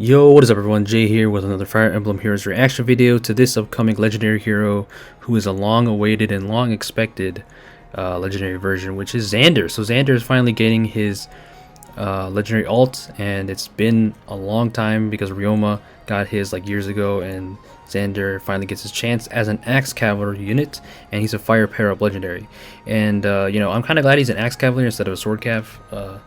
Yo, what is up everyone? Jay here with another Fire Emblem Heroes reaction video to this upcoming legendary hero who is a long awaited and long expected legendary version, which is Xander. So Xander is finally getting his legendary alt, and it's been a long time because Ryoma got his like years ago, and Xander finally gets his chance as an Axe Cavalry unit, and he's a fire pair up legendary. And I'm kind of glad he's an Axe Cavalier instead of a Sword Cav.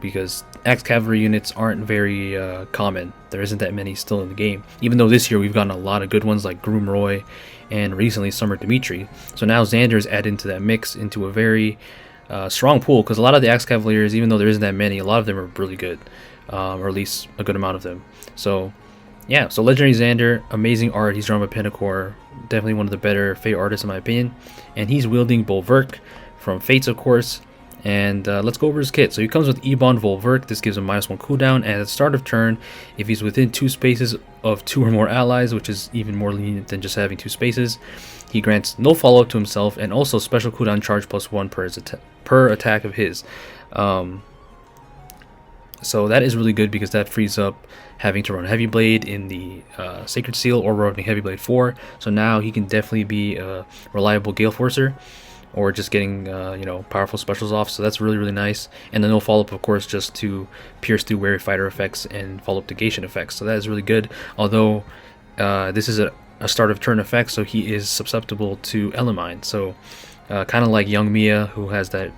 Because Axe Cavalry units aren't very common. There isn't that many still in the game. Even though this year we've gotten a lot of good ones like Groom Roy and recently Summer Dimitri. So now Xander's added into that mix into a very strong pool, because a lot of the Axe Cavaliers, even though there isn't that many, a lot of them are really good, or at least a good amount of them. So yeah, so Legendary Xander, amazing art. He's drawn by Pinnacore, definitely one of the better Fate artists in my opinion, and he's wielding Volverk from Fates, of course. And let's go over his kit. So he comes with Ebon Volverk. This gives him -1 cooldown, and at the start of turn, if he's within 2 spaces of 2 or more allies, which is even more lenient than just having 2 spaces, he grants no follow-up to himself, and also special cooldown charge +1 per attack of his. So that is really good because that frees up having to run Heavy Blade in the Sacred Seal or running Heavy Blade 4. So now he can definitely be a reliable Gale Forcer, or just getting powerful specials off. So that's really nice. And the no follow-up, of course, just to pierce through wary fighter effects and follow-up negation effects. So that is really good, although this is a start of turn effect, so he is susceptible to Elemine. So kind of like Young Mia, who has that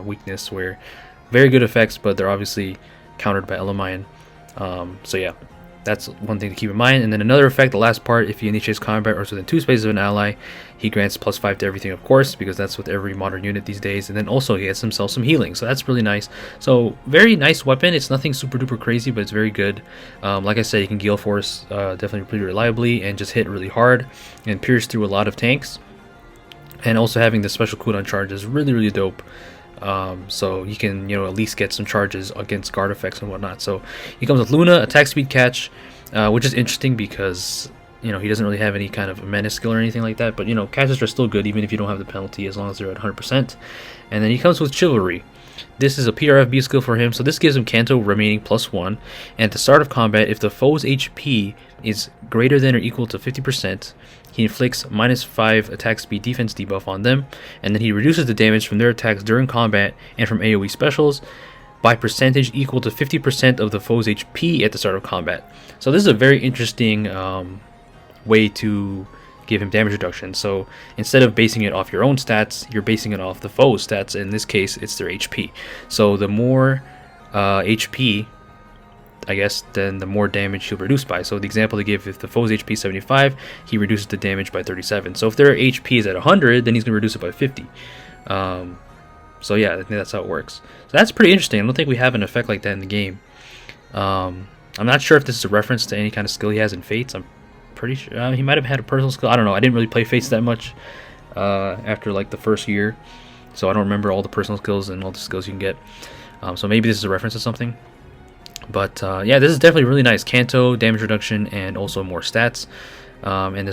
weakness where very good effects, but they're obviously countered by Elemine. So yeah, that's one thing to keep in mind. And then another effect, the last part, if he initiates combat or is within 2 spaces of an ally, he grants +5 to everything, of course, because that's with every modern unit these days. And then also he gets himself some healing, so that's really nice. So very nice weapon. It's nothing super duper crazy, but it's very good. Like I said, he can Gale Force definitely pretty reliably and just hit really hard and pierce through a lot of tanks. And also having the special cooldown charge is really dope. So you can at least get some charges against guard effects and whatnot. So he comes with Luna, attack speed catch, which is interesting because he doesn't really have any kind of menace skill or anything like that, but catches are still good even if you don't have the penalty, as long as they're at 100%. And then he comes with Chivalry. This is a PRFB skill for him, so this gives him Canto remaining +1, and at the start of combat, if the foe's HP is greater than or equal to 50%, he inflicts -5 attack speed defense debuff on them, and then he reduces the damage from their attacks during combat and from AoE specials by percentage equal to 50% of the foe's HP at the start of combat. So this is a very interesting way to give him damage reduction. So instead of basing it off your own stats, you're basing it off the foe's stats. In this case, it's their HP. So the more HP, I guess, then the more damage he'll reduce by. So the example they give, if the foe's HP is 75, he reduces the damage by 37. So if their HP is at 100, then he's going to reduce it by 50. So yeah, I think that's how it works. So that's pretty interesting. I don't think we have an effect like that in the game. I'm not sure if this is a reference to any kind of skill he has in Fates. I'm pretty sure he might have had a personal skill. I don't know. I didn't really play Fates that much after like the first year, so I don't remember all the personal skills and all the skills you can get. So maybe this is a reference to something. But yeah, this is definitely really nice. Canto, damage reduction, and also more stats. And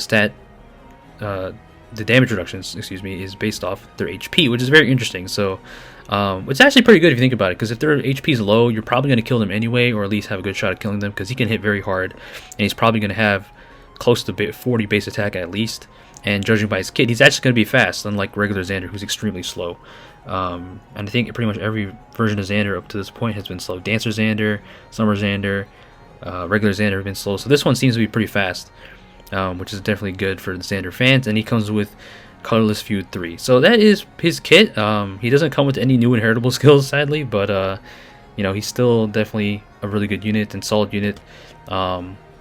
the damage reductions, is based off their HP, which is very interesting. So it's actually pretty good if you think about it, because if their HP is low, you're probably going to kill them anyway, or at least have a good shot at killing them, because he can hit very hard, and he's probably going to have close to 40 base attack at least. And judging by his kit, he's actually going to be fast, unlike regular Xander, who's extremely slow. And I think pretty much every version of Xander up to this point has been slow. Dancer Xander, Summer Xander, regular Xander have been slow. So this one seems to be pretty fast, which is definitely good for the Xander fans. And he comes with Colorless Feud 3. So that is his kit. He doesn't come with any new inheritable skills, sadly, but he's still definitely a really good unit and solid unit.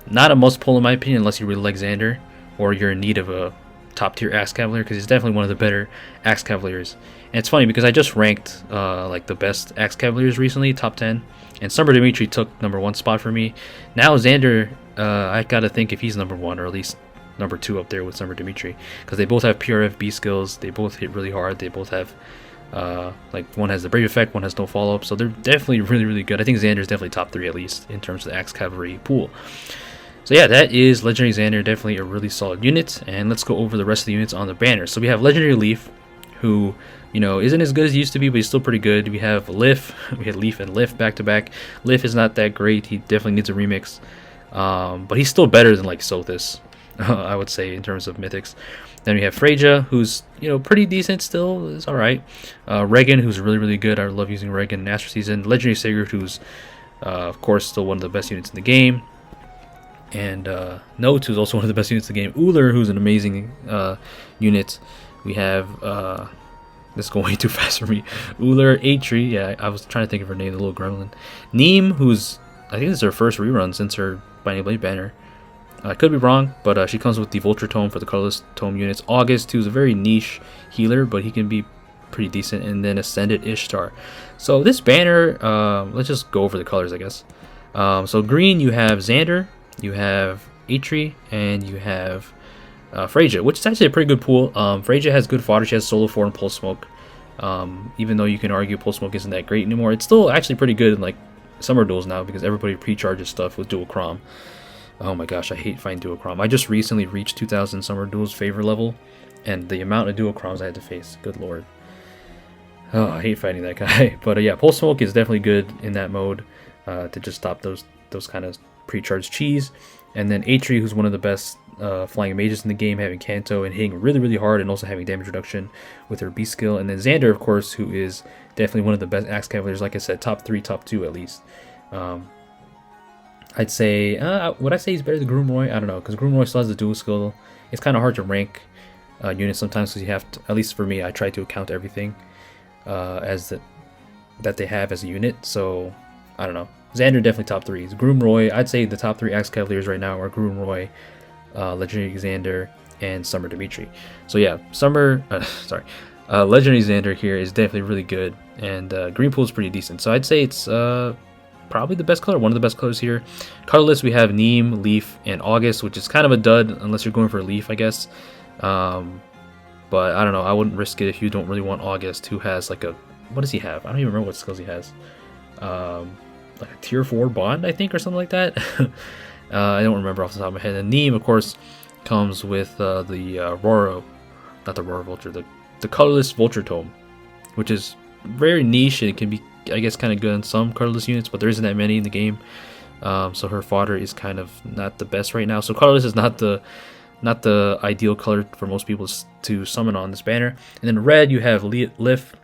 Not a must pull in my opinion, unless you really like Xander or you're in need of a top tier Axe Cavalier, because he's definitely one of the better Axe Cavaliers. And it's funny because I just ranked like the best Axe Cavaliers recently, top 10, and Summer Dimitri took #1 spot for me. Now Xander, I gotta think if he's #1 or at least #2 up there with Summer Dimitri, because they both have PRFB skills, they both hit really hard, they both have like one has the Brave effect, one has no follow-up, so they're definitely really good. I think Xander's definitely top 3 at least in terms of the Axe Cavalry pool. So yeah, that is Legendary Xander, definitely a really solid unit. And let's go over the rest of the units on the banner. So we have Legendary Leaf, who, you know, isn't as good as he used to be, but he's still pretty good. We have Lif, we had Leaf and Lif back to back. Lif is not that great. He definitely needs a remix, but he's still better than like Sothis, I would say, in terms of mythics. Then we have Freja, who's, you know, pretty decent still, is all right. Regan, who's really, really good. I love using Regan in Astro Season. Legendary Sigurd, who's, of course, still one of the best units in the game. And Note, who's also one of the best units in the game. Uller, who's an amazing unit. We have, this is going way too fast for me. Uller, Atri, yeah, I was trying to think of her name, the little gremlin. Neem, who's, I think this is her first rerun since her Binding Blade banner. I could be wrong, but she comes with the Vulture Tome for the colorless tome units. August, who's a very niche healer, but he can be pretty decent. And then Ascended Ishtar. So this banner, let's just go over the colors, I guess. So green, you have Xander, you have Atri, and you have Freja, which is actually a pretty good pool. Freja has good fodder. She has Solo 4 and Pulse Smoke. Even though you can argue Pulse Smoke isn't that great anymore, it's still actually pretty good in like summer duels now because everybody pre-charges stuff with dual Chrom. Oh my gosh, I hate finding dual Chrom. I just recently reached 2000 summer duels favor level, and the amount of dual Chroms I had to face, good lord. Oh, I hate fighting that guy. But yeah, Pulse Smoke is definitely good in that mode to just stop those kind of pre-charged cheese. And then Atri, who's one of the best flying mages in the game, having Kanto and hitting really, really hard and also having damage reduction with her beast skill. And then Xander, of course, who is definitely one of the best Axe Cavaliers, like I said, top 3, top 2 at least. I'd say, would I say he's better than Groomroy? I don't know, because Groomroy still has the dual skill. It's kind of hard to rank units sometimes because you have to, at least for me, I try to account everything that they have as a unit. So, I don't know. Xander definitely top 3. Groomroy, I'd say the top 3 Axe Cavaliers right now are Groomroy, Legendary Xander, and Summer Dimitri. So yeah, Legendary Xander here is definitely really good, and Green Pool is pretty decent. So I'd say it's probably the best color, one of the best colors here. Colorless, we have Neem, Leaf, and August, which is kind of a dud unless you're going for a Leaf, I guess. But I don't know, I wouldn't risk it if you don't really want August, who has like a, what does he have? I don't even remember what skills he has. Like a tier 4 bond, I think, or something like that. I don't remember off the top of my head. And Neem, of course, comes with the Aurora, not the Aurora Vulture, the colorless Vulture Tome, which is very niche and it can be, I guess, kind of good in some colorless units, but there isn't that many in the game. So her fodder is kind of not the best right now. So colorless is not the ideal color for most people to summon on this banner. And then red, you have Lif,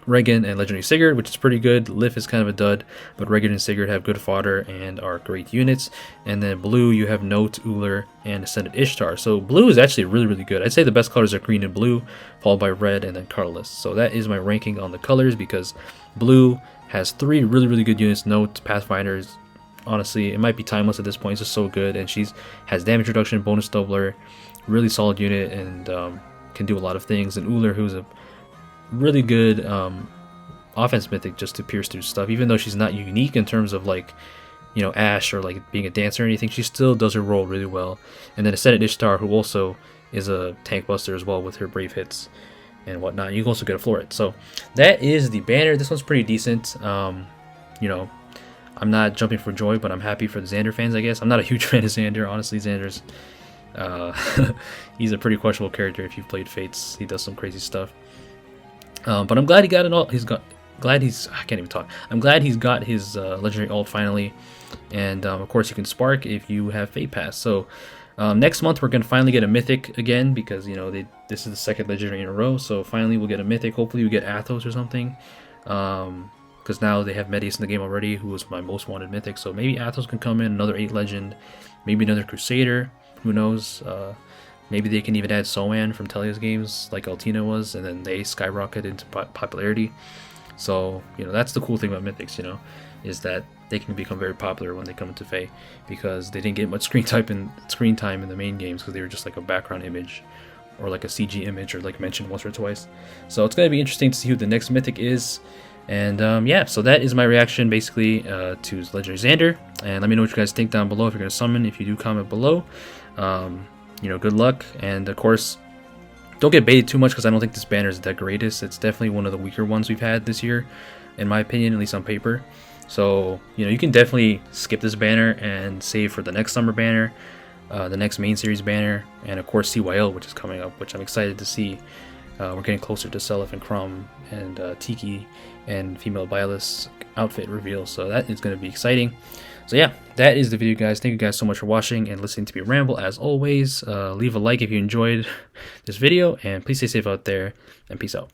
Regan, and Legendary Sigurd, which is pretty good. Lif is kind of a dud, but Regan and Sigurd have good fodder and are great units. And then blue, you have Note, Uller, and Ascended Ishtar. So blue is actually really, really good. I'd say the best colors are green and blue, followed by red and then colorless. So that is my ranking on the colors because blue has 3 really, really good units. Note, Pathfinders, honestly, it might be timeless at this point. It's just so good, and she's has damage reduction, bonus doubler, really solid unit, and can do a lot of things. And Uller, who's a really good offense mythic just to pierce through stuff, even though she's not unique in terms of like, you know, Ash or like being a dancer or anything, she still does her role really well. And then Ascended Ishtar, who also is a tank buster as well with her brave hits and whatnot. You can also get a floor hit. So that is the banner. This one's pretty decent. You know, I'm not jumping for joy, but I'm happy for the Xander fans, I guess. I'm not a huge fan of Xander, honestly. Xander's he's a pretty questionable character if you've played Fates. He does some crazy stuff. But I'm glad he got it all. I can't even talk. I'm glad he's got his legendary ult finally, and of course you can spark if you have Fate Pass. So next month we're gonna finally get a mythic again because, you know, this is the second legendary in a row. So finally we'll get a mythic. Hopefully we get Athos or something, because now they have Medius in the game already, who was my most wanted mythic. So maybe Athos can come in, another 8 legend, maybe another Crusader. Who knows? Maybe they can even add Soan from Telia's games like Altina was, and then they skyrocket into popularity. So, you know, that's the cool thing about Mythics, you know, is that they can become very popular when they come into Fae, because they didn't get much screen time in the main games because they were just like a background image or like a CG image or like mentioned once or twice. So it's going to be interesting to see who the next Mythic is. And yeah, so that is my reaction basically to Legendary Xander. And let me know what you guys think down below if you're going to summon. If you do, comment below. You know, good luck, and of course, don't get baited too much because I don't think this banner is the greatest. It's definitely one of the weaker ones we've had this year, in my opinion, at least on paper. So, you know, you can definitely skip this banner and save for the next summer banner, the next main series banner, and of course CYL, which is coming up, which I'm excited to see. we're getting closer to Seliph and Crumb and Tiki and female Byleth's outfit reveal, so that is going to be exciting. So yeah, that is the video, guys. Thank you guys so much for watching and listening to me ramble. As always, leave a like if you enjoyed this video, and please stay safe out there, and peace out.